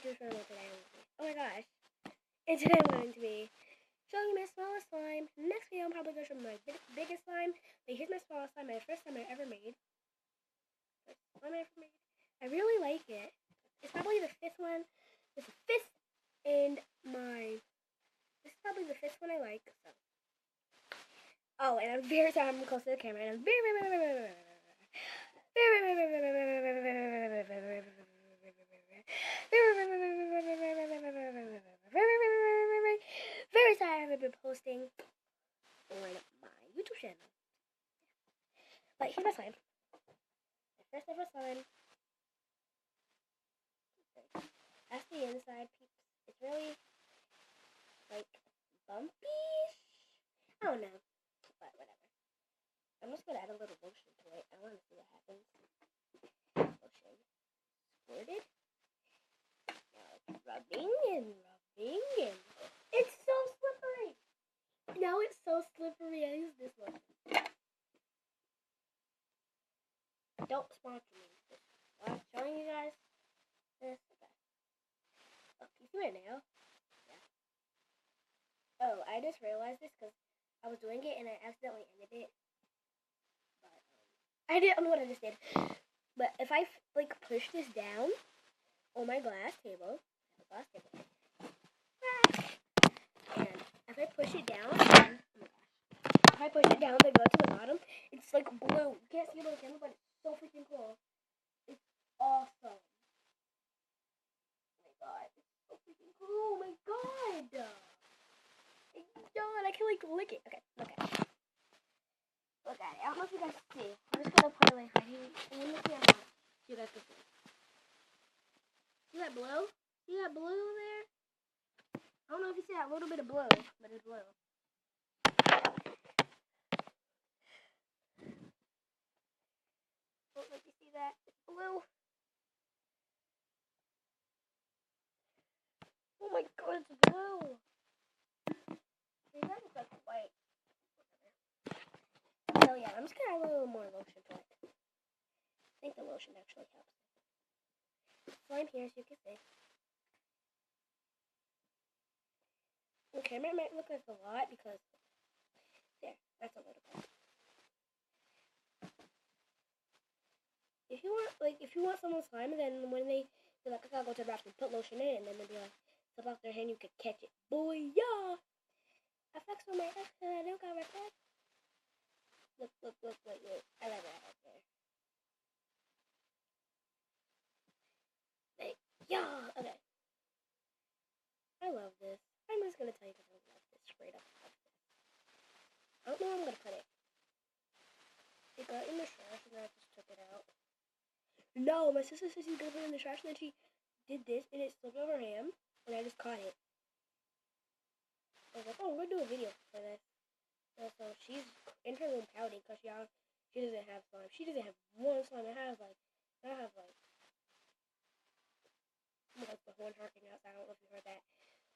just remember what today I'm going to be. Oh my gosh. And today I'm going to be showing you my smallest slime. Next video I'm probably going to show my biggest slime. But here's my smallest slime, my first slime I ever made. I really like it. It's probably the fifth one. It's the fifth and this is probably the fifth one I like. So. Oh, and I'm very sorry I'm close to the camera. And I'm very sorry I haven't been posting on my YouTube channel. But here's my slime. My first ever slime. That's the inside, peeps. It's really like bumpy. I don't know, but whatever. I'm just gonna add a little lotion to it. I want to see what happens. Lotion squirted. Now it's rubbing and it's so slippery. Now it's so slippery. I use this one. Don't sponsor me. I'm showing you guys this. Okay. Oh, you see my nail? Yeah. Oh, I just realized this because I was doing it and I accidentally ended it. But I didn't know what I just did. But if I like push this down on my glass table, and if I push it down, if I push it down to go to the bottom, it's like blue. You can't see it on the camera, but it's so freaking cool. It's awesome. Oh my god, it's so freaking cool. Oh my god. I can like lick it. Okay, look at it. Look at it. I don't know if you guys can see. I'm just gonna put it like right here in the camera. See that blue? See that blue? See that blue there? I don't know if you see that little bit of blue, but it's blue. Oh, like you see that? It's blue. Oh my god, it's blue. See, that looks like white. So yeah, I'm just gonna add a little more lotion to it. I think the lotion actually helps. Slime here so you can see. The camera might look like a lot because there, that's a little bit. If you want someone's slime, then when they're like, I gotta go to the bathroom, put lotion in, and then they'll be like, slip off their hand, you could catch it. Boy, yeah! I flexed on my ex and I don't got my back. Look. I love that out there. Like, yeah! Okay. I love this. I'm just gonna tell you because I love this straight up. I don't know where I'm gonna put it. It got in the trash and then I just took it out. No, my sister said she's gonna put it in the trash and then she did this and it slipped over her hand and I just caught it. I was like, oh, I'm gonna do a video for this. And so she's in her room pouting because she doesn't have slime. She doesn't have one slime. I have like the horn harking outside. I don't know if you heard that.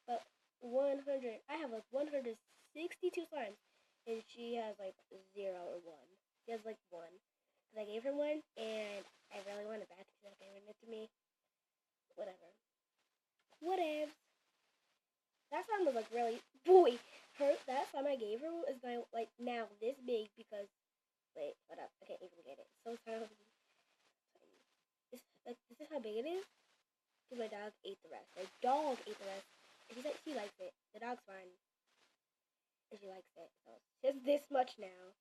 But 100, I have like 162 slimes. And she has like 0 or 1. She has like 1. Because I gave her one and I really want it back. She's not giving it to me. Whatever. Whatevs. That slime was like really, boy, that slime I gave her is like now this big because, wait, hold up, I can't even get it. So tiny. This is how big it is. Because my dog ate the rest. My dog ate the rest. And she likes it. The dog's fine. And she likes it. So it's this much now.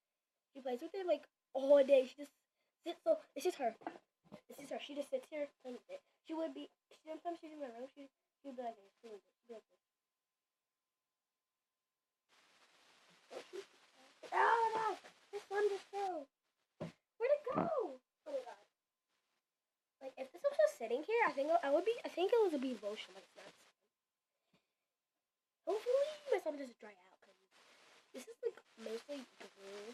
She plays with it like all day. She just sits. So it's just her. She just sits here and it. She would be. Sometimes she's in my room. She'd be like this. She'd be like this. Oh no! This one just fell. Where'd it go? Oh my god! Like if this was just sitting here, I think it would be lotion, but it's not. Hopefully, my slime doesn't dry out because this is like mostly glue.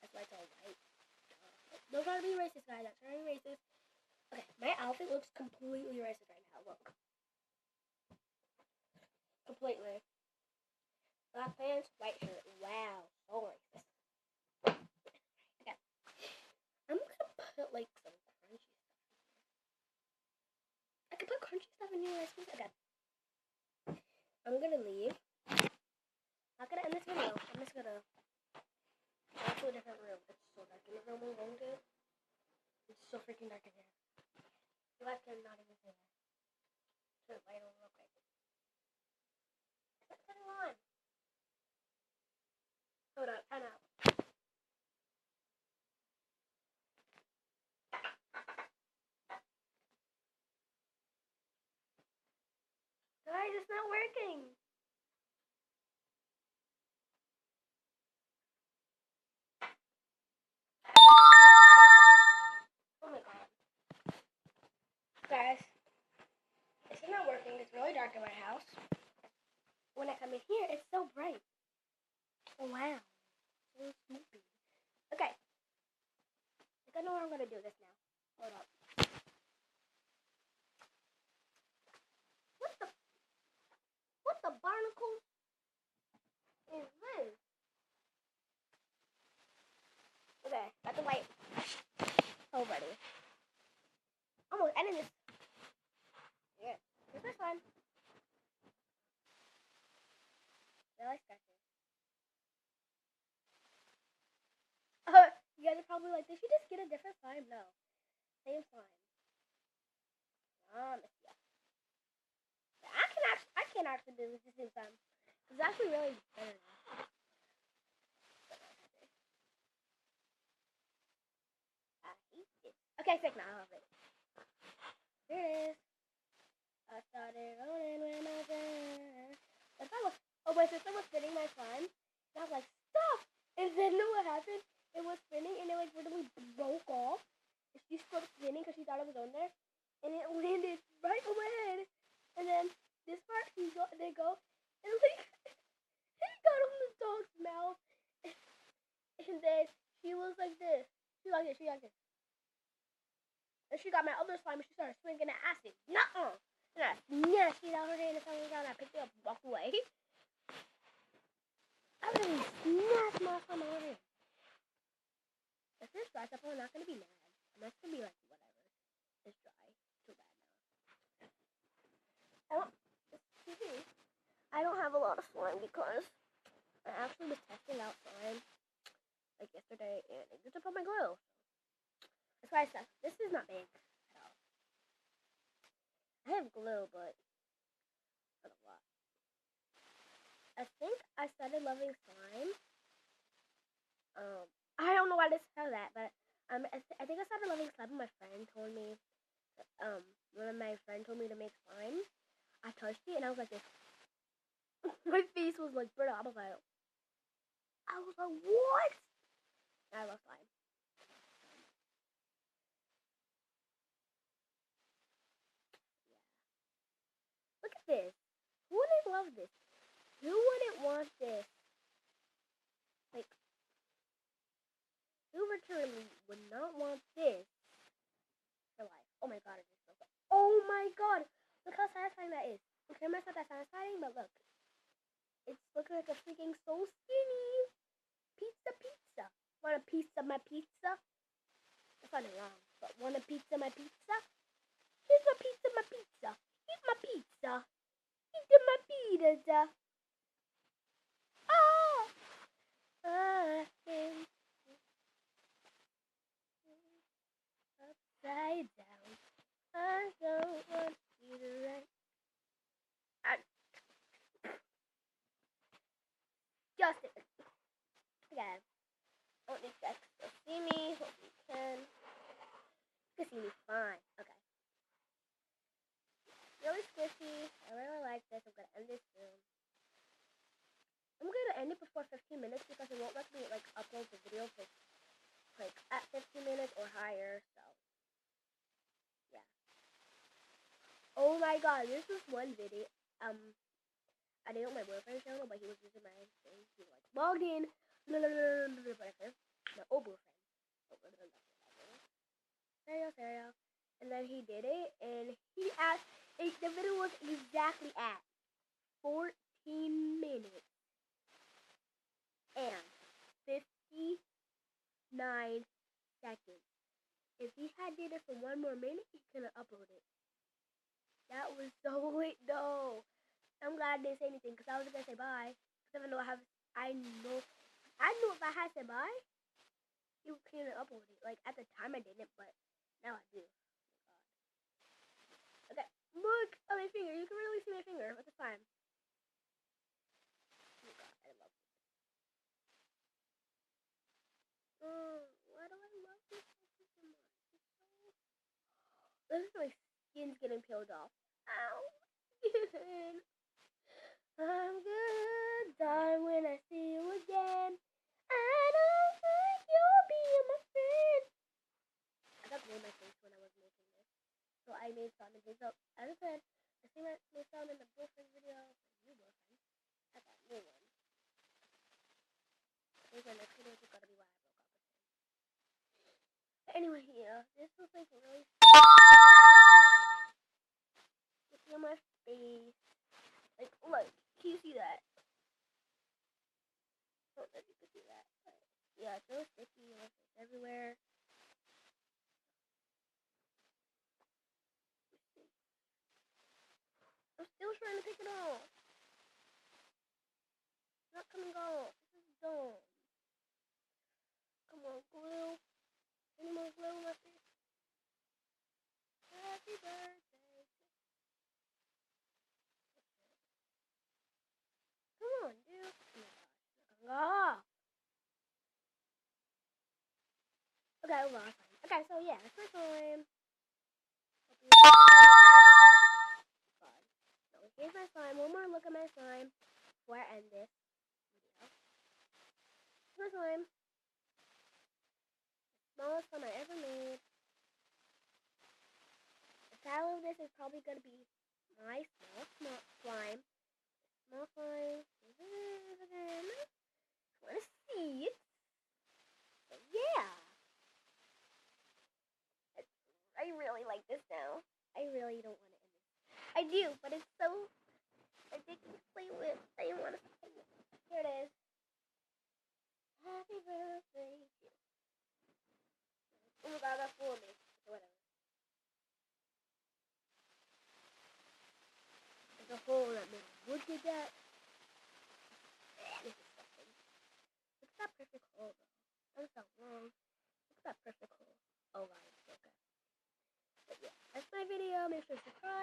That's why it's all white. Don't try to be racist, guys. I'm trying to be racist. Okay, my outfit looks completely racist right now. Look. Completely. Black pants, white shirt. Wow, so racist. Okay. I'm gonna put like some crunchy stuff in here. I could put crunchy country stuff and new recipes. Okay. I'm gonna leave. I'm not gonna end this video. I'm just gonna go to a different room. It's so dark in the room we're going to. It's so freaking dark in here. You guys cannot even see that. Turn the light on real quick. Let's turn it on. Hold up, time out. Guys, it's not working. Oh my god. Guys, this is not working. It's really dark in my house. When I come in here, it's so bright. Wow. So smoky. Okay. I think I know how I'm gonna do this now. Hold up. What the barnacle is this? Okay, got the light. Oh, buddy. Almost ending this. Yeah, this is fun. I like scratching. You guys are probably like, did she just get a different slime? No. Same slime. Yeah. I can actually do this at the same time. It's actually really better now. I hate it. Okay, sick now. I love it. Here it is. I started rolling when I was there. Oh, my sister was spinning my slime. And I was like, stop! And then know what happened? It was spinning and it like literally broke off. And she stopped spinning because she thought it was on there. And it landed right on my head. And then this part, they go, and like, he got on the dog's mouth. And then she was like this. She like this. And she got my other slime and she started swinging at acid. Nuh-uh. And I snatched it out of her hand and fell down. I picked it up and walked away. I really snatched my slime out of her hand. If this dries up, I'm not going to be mad. I'm just going to be like, whatever. It's dry. Too bad now. I don't have a lot of slime because I actually was testing out slime like yesterday and it used up all my glue. That's why I said this is not big at all. I have glue, but not a lot. I think I started loving slime. I don't know why this said that, but I think I started loving slime when my friend told me. When my friend told me to make slime, I touched it and I was like this. My face was like burnt up. I was like, what? I love slime. Yeah. Look at this. Who wouldn't love this? Who wouldn't want this? Like, who literally would not want this for life? Oh my god, it is so good. Oh my god! Look how satisfying that is. The camera's not that satisfying, but look. It's looking like a freaking so skinny. Pizza. Want a piece of my pizza? That's not wrong. But want a pizza of my pizza? Here's my pizza, my pizza. Eat my pizza. Eat my pizza. Ah! Upside down. I don't want you to run. Just it. Again. I don't need to still see me. Hope you can. You can see me fine. Okay. Really squishy. I really like this. I'm gonna end this soon. I'm gonna end it before 15 minutes because it won't let me like upload the video for like at 15 minutes or higher. So yeah. Oh my god, this was one video. I did it on my boyfriend's channel, but he was using my thing. He was like logged in. Whatever. My old boyfriend. Serial. And then he did it, and he asked. The video was exactly at 14 minutes and 59 seconds. If he had did it for one more minute, he could have uploaded it. That was so late though. I'm glad I didn't say anything because I was gonna say bye. Because even though I knew if I had said bye, you couldn't upload it. Like at the time I didn't, but now I do. Okay, look at my finger. You can really see my finger at the time. Oh God, I love it. Why do I love this so much? This is my skin's getting peeled off. Ow. I'm gonna die when I see you again. I don't think you'll be my friend. I got blue in my face when I was making this. So I made Simon Hayes up. As I said, I think I made sound in the boyfriend video. New boyfriend. I got a new one. I think my next video is gonna be why I broke up with him. But anyway, yeah, this was like really. You see my face. Like, look, can you see that? I don't know if you can see that, but yeah, it's really sticky. It's everywhere. I'm still trying to pick it off. It's not coming off. This is dumb. Come on, glue. Any more glue in my face? Happy birthday. Come on, dude. Oh my gosh. It's not coming off. Okay, well, fine. Okay, so yeah, that's my slime. God. So here's my slime. One more look at my slime before I end this video. Here's my slime. Smallest slime I ever made. The title of this is probably going to be my small slime. Small slime. Again. Want to see it? So yeah. I really like this now. I really don't want to end it. I do, but it's so addicting to play with. I didn't want to play with it. Here it is. Happy birthday to you. Oh my God, that's full of me. Whatever. There's a hole in that middle. Look at that. This is disgusting. Look at that perfect hole, though. That was so long. Look at that perfect hole. Oh, God, it's okay. But yeah, that's my video. Make sure to subscribe.